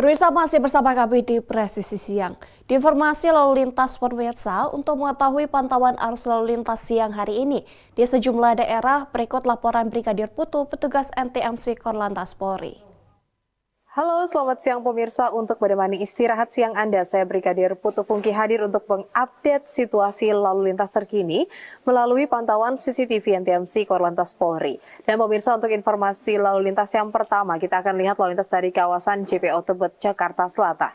Pemirsa masih bersama kami di Presisi Siang. Di informasi lalu lintas pemirsa, untuk mengetahui pantauan arus lalu lintas siang hari ini di sejumlah daerah, berikut laporan Brigadir Putu, petugas NTMC Korlantas Polri. Halo, selamat siang pemirsa. Untuk menemani istirahat siang Anda, saya Brigadir Putu Fungki hadir untuk mengupdate situasi lalu lintas terkini melalui pantauan CCTV NTMC Korlantas Polri. Dan pemirsa, untuk informasi lalu lintas yang pertama, kita akan lihat lalu lintas dari kawasan JPO Tebet, Jakarta Selatan.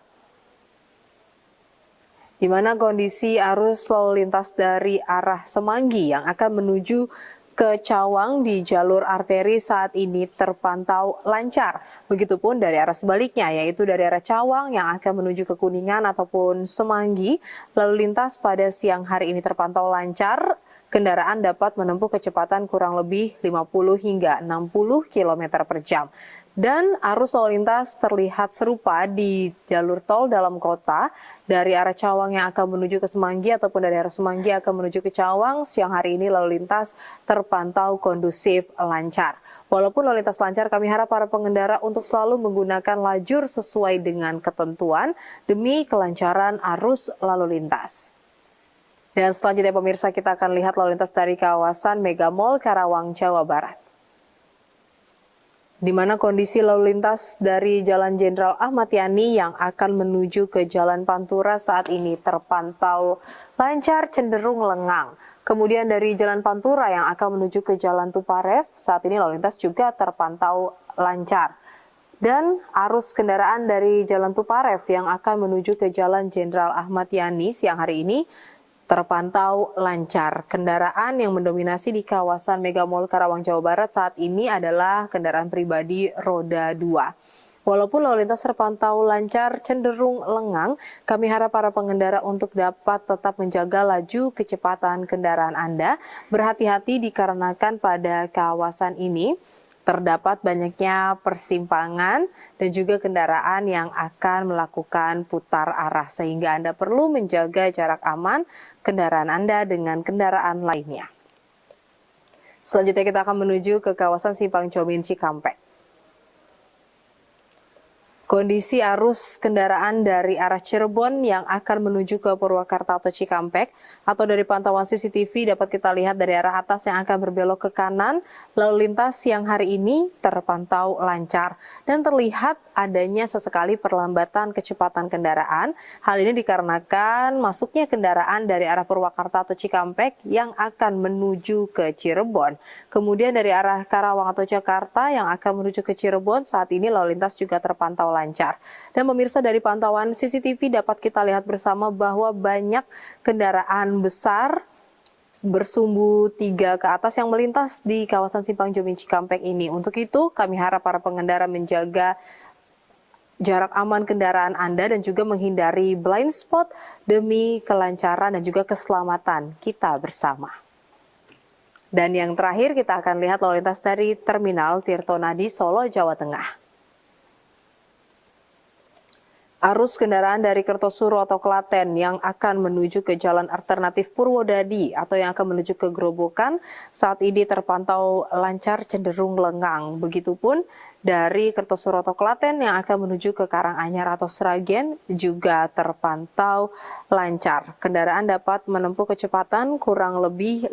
Di mana kondisi arus lalu lintas dari arah Semanggi yang akan menuju ke Cawang di jalur arteri saat ini terpantau lancar. Begitupun dari arah sebaliknya, yaitu dari arah Cawang yang akan menuju ke Kuningan ataupun Semanggi. Lalu lintas pada siang hari ini terpantau lancar. Kendaraan dapat menempuh kecepatan kurang lebih 50 hingga 60 km per jam. Dan arus lalu lintas terlihat serupa di jalur tol dalam kota dari arah Cawang yang akan menuju ke Semanggi ataupun dari arah Semanggi akan menuju ke Cawang. Siang hari ini lalu lintas terpantau kondusif lancar. Walaupun lalu lintas lancar, kami harap para pengendara untuk selalu menggunakan lajur sesuai dengan ketentuan demi kelancaran arus lalu lintas. Dan selanjutnya pemirsa, kita akan lihat lalu lintas dari kawasan Mega Mall Karawang, Jawa Barat. Di mana kondisi lalu lintas dari Jalan Jenderal Ahmad Yani yang akan menuju ke Jalan Pantura saat ini terpantau lancar cenderung lengang. Kemudian dari Jalan Pantura yang akan menuju ke Jalan Tuparev saat ini lalu lintas juga terpantau lancar. Dan arus kendaraan dari Jalan Tuparev yang akan menuju ke Jalan Jenderal Ahmad Yani siang hari ini terpantau lancar. Kendaraan yang mendominasi di kawasan Mega Mall Karawang, Jawa Barat saat ini adalah kendaraan pribadi roda 2. Walaupun lalu lintas terpantau lancar cenderung lengang, kami harap para pengendara untuk dapat tetap menjaga laju kecepatan kendaraan Anda. Berhati-hati dikarenakan pada kawasan ini terdapat banyaknya persimpangan dan juga kendaraan yang akan melakukan putar arah sehingga Anda perlu menjaga jarak aman kendaraan Anda dengan kendaraan lainnya. Selanjutnya kita akan menuju ke kawasan Simpang Jomin Cikampek. Kondisi arus kendaraan dari arah Cirebon yang akan menuju ke Purwakarta atau Cikampek atau dari pantauan CCTV dapat kita lihat dari arah atas yang akan berbelok ke kanan, lalu lintas siang hari ini terpantau lancar dan terlihat adanya sesekali perlambatan kecepatan kendaraan. Hal ini dikarenakan masuknya kendaraan dari arah Purwakarta atau Cikampek yang akan menuju ke Cirebon. Kemudian dari arah Karawang atau Jakarta yang akan menuju ke Cirebon saat ini lalu lintas juga terpantau lancar. Dan pemirsa, dari pantauan CCTV dapat kita lihat bersama bahwa banyak kendaraan besar bersumbu 3 ke atas yang melintas di kawasan Simpang Jomin Cikampek ini. Untuk itu kami harap para pengendara menjaga jarak aman kendaraan Anda dan juga menghindari blind spot demi kelancaran dan juga keselamatan kita bersama. Dan yang terakhir kita akan lihat lalu lintas dari Terminal Tirtonadi Solo, Jawa Tengah. Arus kendaraan dari Kertosuro atau Klaten yang akan menuju ke jalan alternatif Purwodadi atau yang akan menuju ke Grobogan saat ini terpantau lancar cenderung lengang. Begitupun dari Kertosuro atau Klaten yang akan menuju ke Karanganyar atau Sragen juga terpantau lancar. Kendaraan dapat menempuh kecepatan kurang lebih 50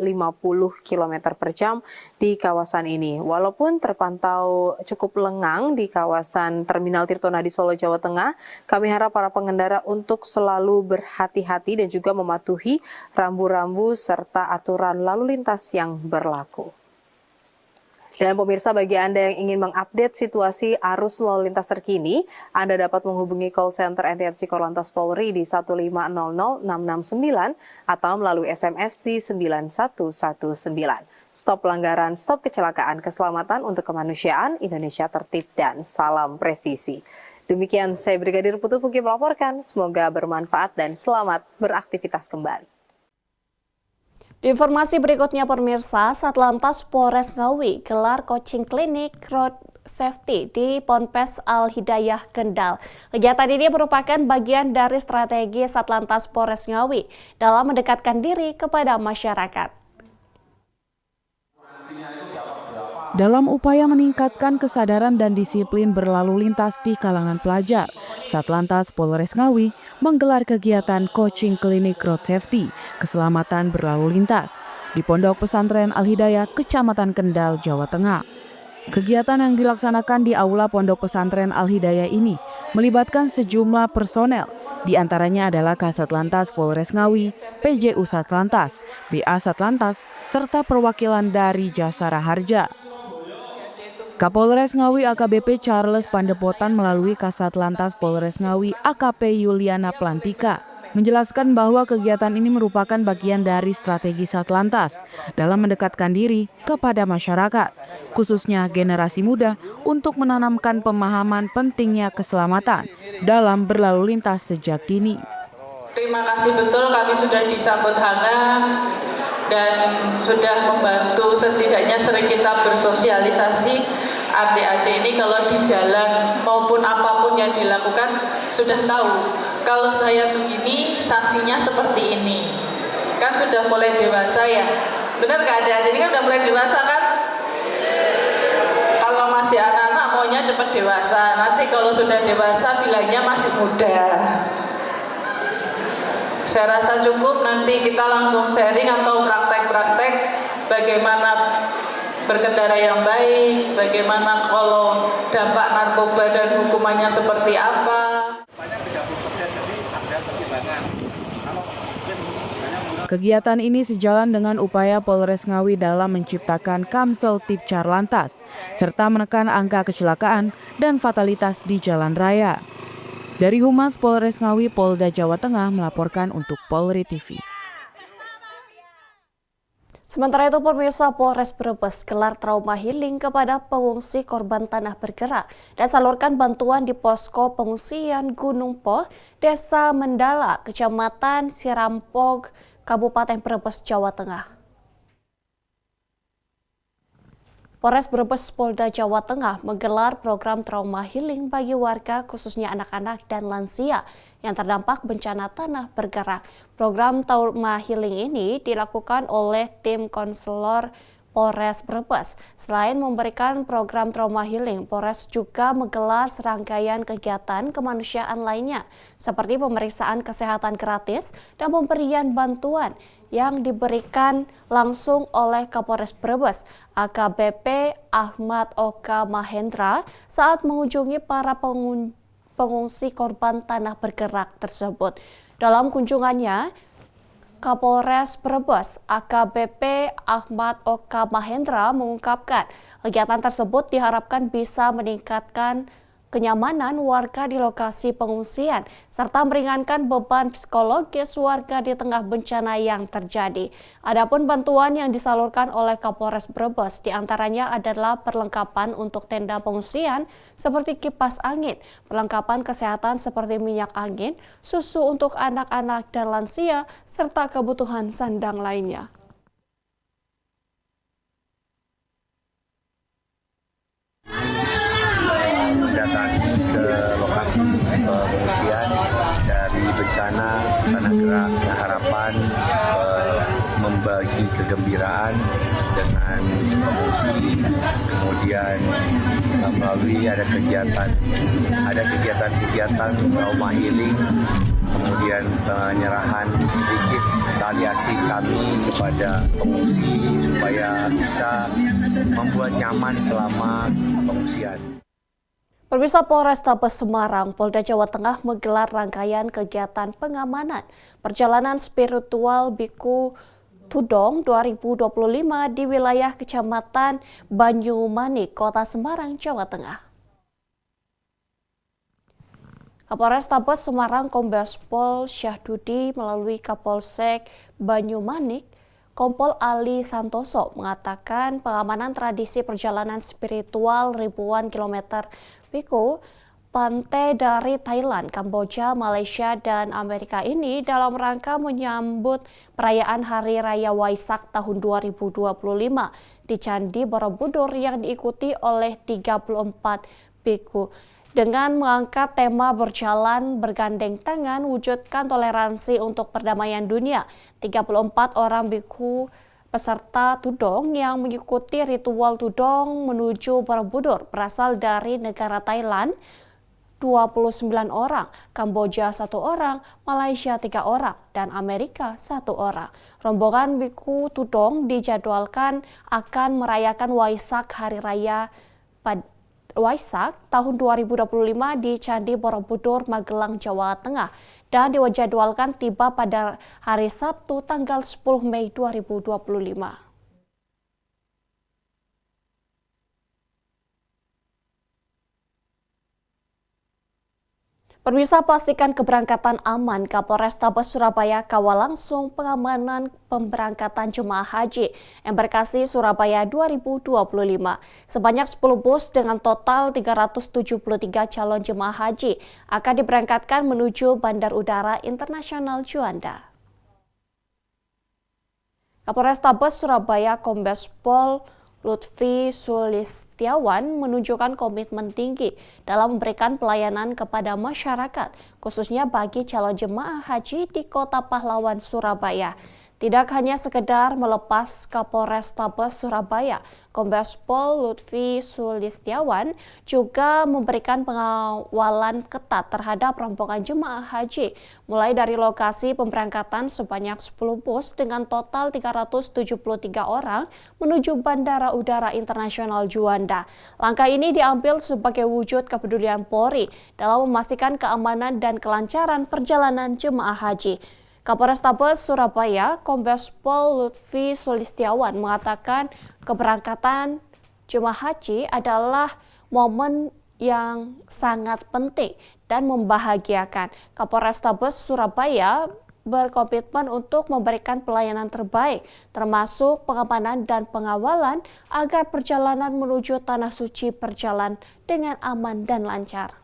km per jam di kawasan ini. Walaupun terpantau cukup lengang di kawasan Terminal Tirtonadi Solo, Jawa Tengah, kami harap para pengendara untuk selalu berhati-hati dan juga mematuhi rambu-rambu serta aturan lalu lintas yang berlaku. Dan pemirsa, bagi Anda yang ingin mengupdate situasi arus lalu lintas terkini, Anda dapat menghubungi call center NTMC Korlantas Polri di 1500669 atau melalui SMS di 9119. Stop pelanggaran, stop kecelakaan, keselamatan untuk kemanusiaan, Indonesia tertib dan salam presisi. Demikian saya Brigadir Putu Fungki melaporkan, semoga bermanfaat dan selamat beraktivitas kembali. Di informasi berikutnya pemirsa, Satlantas Polres Ngawi gelar coaching klinik road safety di Ponpes Al Hidayah Kendal. Kegiatan ini merupakan bagian dari strategi Satlantas Polres Ngawi dalam mendekatkan diri kepada masyarakat. Dalam upaya meningkatkan kesadaran dan disiplin berlalu lintas di kalangan pelajar, Satlantas Polres Ngawi menggelar kegiatan coaching klinik road safety, keselamatan berlalu lintas, di Pondok Pesantren Al-Hidayah, Kecamatan Kendal, Jawa Tengah. Kegiatan yang dilaksanakan di Aula Pondok Pesantren Al-Hidayah ini melibatkan sejumlah personel, di antaranya adalah Kasatlantas Polres Ngawi, PJU Satlantas, BA Satlantas, serta perwakilan dari Jasara Harja. Kapolres Ngawi AKBP Charles Pandepotan melalui Kasatlantas Polres Ngawi AKP Yuliana Plantika menjelaskan bahwa kegiatan ini merupakan bagian dari strategi Satlantas dalam mendekatkan diri kepada masyarakat, khususnya generasi muda, untuk menanamkan pemahaman pentingnya keselamatan dalam berlalu lintas sejak dini. Terima kasih betul, kami sudah disambut hangat dan sudah membantu, setidaknya sering kita bersosialisasi. Adik-adik ini kalau di jalan maupun apapun yang dilakukan sudah tahu kalau saya begini sanksinya seperti ini. Kan sudah mulai dewasa ya. Benar gak, adik-adik ini kan udah mulai dewasa kan? Kalau masih anak-anak maunya cepat dewasa. Nanti kalau sudah dewasa bilangnya masih muda. Saya rasa cukup, nanti kita langsung sharing atau praktek-praktek bagaimana berkendara yang baik, bagaimana kalau dampak narkoba dan hukumannya seperti apa. Kegiatan ini sejalan dengan upaya Polres Ngawi dalam menciptakan Kamsel Tipcar Lantas, serta menekan angka kecelakaan dan fatalitas di jalan raya. Dari Humas Polres Ngawi, Polda Jawa Tengah melaporkan untuk Polri TV. Sementara itu, pemirsa, Polres Brebes gelar trauma healing kepada pengungsi korban tanah bergerak dan salurkan bantuan di posko pengungsian Gunung Po, Desa Mendala, Kecamatan Sirampog, Kabupaten Brebes, Jawa Tengah. Polres Brebes Polda Jawa Tengah menggelar program trauma healing bagi warga, khususnya anak-anak dan lansia yang terdampak bencana tanah bergerak. Program trauma healing ini dilakukan oleh tim konselor Polres Brebes. Selain memberikan program trauma healing, Polres juga menggelar serangkaian kegiatan kemanusiaan lainnya, seperti pemeriksaan kesehatan gratis dan pemberian bantuan yang diberikan langsung oleh Kapolres Brebes, AKBP Ahmad Oka Mahendra, saat mengunjungi para pengungsi korban tanah bergerak tersebut. Dalam kunjungannya, Kapolres Brebes AKBP Ahmad Oka Mahendra mengungkapkan kegiatan tersebut diharapkan bisa meningkatkan kenyamanan warga di lokasi pengungsian serta meringankan beban psikologis warga di tengah bencana yang terjadi. Adapun bantuan yang disalurkan oleh Kapolres Brebes diantaranya adalah perlengkapan untuk tenda pengungsian seperti kipas angin, perlengkapan kesehatan seperti minyak angin, susu untuk anak-anak dan lansia, serta kebutuhan sandang lainnya. Mendatangi ke lokasi pengungsian dari bencana tanah gerak, harapan membagi kegembiraan dengan pengungsi, kemudian melalui ada kegiatan trauma healing, kemudian penyerahan sedikit tali asih kami kepada pengungsi supaya bisa membuat nyaman selama pengungsian. Pemirsa, Polrestabes Semarang, Polda Jawa Tengah menggelar rangkaian kegiatan pengamanan perjalanan spiritual Biku Tudong 2025 di wilayah Kecamatan Banyumanik, Kota Semarang, Jawa Tengah. Kapolrestabes Semarang Kombes Pol Syahdudi melalui Kapolsek Banyumanik Kompol Ali Santoso mengatakan pengamanan tradisi perjalanan spiritual ribuan kilometer Biku pantai dari Thailand, Kamboja, Malaysia, dan Amerika ini dalam rangka menyambut perayaan Hari Raya Waisak tahun 2025 di Candi Borobudur yang diikuti oleh 34 biku. Dengan mengangkat tema berjalan bergandeng tangan, wujudkan toleransi untuk perdamaian dunia, 34 orang biku Peserta tudong yang mengikuti ritual tudong menuju Borobudur berasal dari negara Thailand 29 orang, Kamboja 1 orang, Malaysia 3 orang, dan Amerika 1 orang. Rombongan biku tudong dijadwalkan akan merayakan Waisak Hari Raya Waisak tahun 2025 di Candi Borobudur, Magelang, Jawa Tengah, dan dijadwalkan tiba pada hari Sabtu tanggal 10 Mei 2025. Pemirsa, pastikan keberangkatan aman. Kapolrestabes Surabaya kawal langsung pengamanan pemberangkatan jemaah haji Embarkasi Surabaya 2025. Sebanyak 10 bus dengan total 373 calon jemaah haji akan diberangkatkan menuju Bandar Udara Internasional Juanda. Kapolrestabes Surabaya Kombes Pol Lutfi Sulistiawan menunjukkan komitmen tinggi dalam memberikan pelayanan kepada masyarakat, khususnya bagi calon jemaah haji di Kota Pahlawan, Surabaya. Tidak hanya sekedar melepas Kapolrestabes Surabaya, Kombes Pol Lutfi Sulistiawan juga memberikan pengawalan ketat terhadap rombongan jemaah haji, mulai dari lokasi pemberangkatan sebanyak 10 bus dengan total 373 orang menuju Bandara Udara Internasional Juanda. Langkah ini diambil sebagai wujud kepedulian Polri dalam memastikan keamanan dan kelancaran perjalanan jemaah haji. Kapolrestabes Surabaya, Kombes Pol Lutfi Sulistiawan mengatakan keberangkatan jemaah haji adalah momen yang sangat penting dan membahagiakan. Kapolrestabes Surabaya berkomitmen untuk memberikan pelayanan terbaik, termasuk pengamanan dan pengawalan agar perjalanan menuju Tanah Suci berjalan dengan aman dan lancar.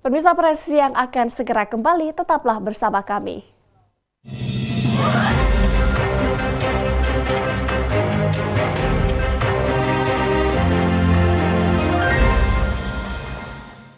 Pemirsa, Presi yang akan segera kembali, tetaplah bersama kami.